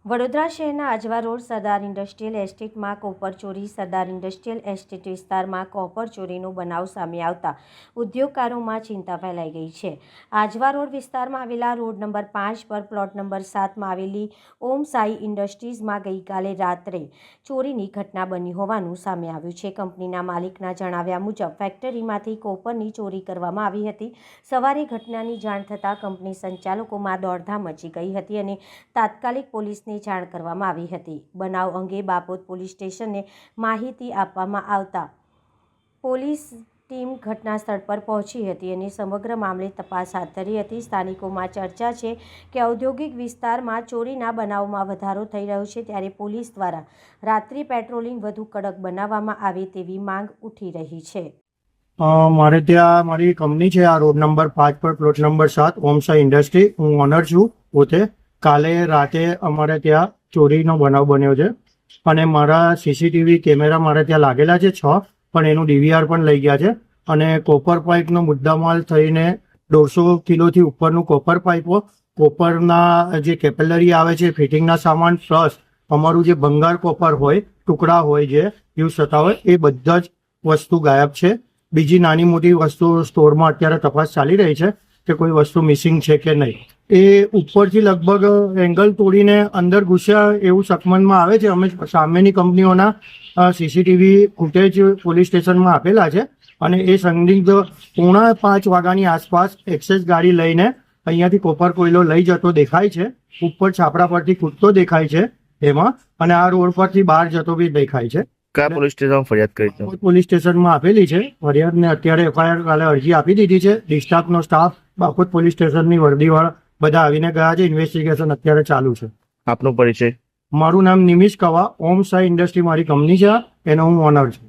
વડોદરા શહેરના Ajwa road Sardar industrial એસ્ટેટમાં copper ચોરી. સરદાર ઇન્ડસ્ટ્રીયલ એસ્ટેટ વિસ્તારમાં કોપર ચોરીનો બનાવ સામે આવતા ઉદ્યોગકારોમાં ચિંતા ફેલાઈ ગઈ છે. અજવા રોડ વિસ્તારમાં આવેલા રોડ નંબર 5 પર પ્લોટ નંબર 7માં આવેલી ઓમ સાઈ ઇન્ડસ્ટ્રીઝમાં ગઈકાલે રાત્રે ચોરીની ઘટના બની હોવાનું સામે આવ્યું છે. કંપનીના માલિકના જણાવ્યા મુજબ ફેક્ટરીમાંથી કોપરની ચોરી કરવામાં આવી હતી. સવારે ઘટનાની જાણ થતાં કંપની સંચાલકોમાં દોડધામ મચી ગઈ હતી અને તાત્કાલિક પોલીસને જાણ કરવામાં આવી હતી. બનાવ અંગે બાપોદ પોલીસ સ્ટેશનને માહિતી આપવામાં આવતા પોલીસ ટીમ ઘટના સ્થળ પર પહોંચી હતી અને સમગ્ર મામલે તપાસ હાથ ધરી હતી. સ્થાનિકોમાં ચર્ચા છે કે ઔદ્યોગિક વિસ્તારમાં ચોરીના બનાવમાં વધારો થઈ રહ્યો છે, ત્યારે પોલીસ દ્વારા રાત્રિ પેટ્રોલિંગ વધુ કડક બનાવવામાં આવે તેવી માંગ ઉઠી રહી છે. મારે ત્યાં મારી કંપની છે, આ રોડ નંબર 5 પર પ્લોટ નંબર 7 ઓમ સાઈ ઇન્ડસ્ટ્રી. હું ઓનર છું પોતે. કાલે રાતે અમારે ત્યાં ચોરીનો બનાવ બન્યો છે અને મારા સીસીટીવી કેમેરા મારે ત્યાં લાગેલા છે 6, પણ એનું ડીવીઆર પણ લઈ ગયા છે. અને કોપર પાઇપનો મુદ્દામાલ થઈને 150 કિલોથી ઉપરનું કોપર પાઇપો, કોપરના જે કેપેલરી આવે છે, ફિટિંગના સામાન પ્લસ અમારું જે ભંગાર કોપર હોય, ટુકડા હોય જે યુઝ થતા હોય, એ બધા જ વસ્તુ ગાયબ છે. બીજી નાની મોટી વસ્તુ સ્ટોરમાં અત્યારે તપાસ ચાલી રહી છે કે કોઈ વસ્તુ મિસિંગ છે કે નહીં. એ ઉપરથી લગભગ એંગલ તોડીને અંદર ઘૂસ્યા એવું શકમનમાં આવે છે. અમે સામેની કંપનીઓના સીસીટીવી ફૂટેજ પોલીસ સ્ટેશનમાં આપેલા છે અને એ સંદિગ્ધ 4:45 વાગ્યાની આસપાસ એક્સેસ ગાડી લઈને અહીંયાથી કોપર કોયલો લઈ જતો દેખાય છે. ઉપર છાપરા પરથી કૂદતો દેખાય છે એમાં, અને આ રોડ પરથી બહાર જતો બી દેખાય છે. કયા પોલીસ સ્ટેશનમાં ફરિયાદ કરી છે? પોલીસ સ્ટેશનમાં આપેલી છે ફરિયાદને. અત્યારે એફઆઈઆર કાલે અરજી આપી દીધી છે. ડિસ્ટ્રિક્ટનો સ્ટાફ, બાપોદ પોલીસ સ્ટેશનની વર્દીવાળા બધા આવીને ગયા છે. ઇન્વેસ્ટિગેશન અત્યારે ચાલુ છે. આપનો પરિચય? મારું નામ નિમિષ કવા. ઓમ સાઈ ઇન્ડસ્ટ્રી મારી કંપની છે, એનો હું ઓનર છું.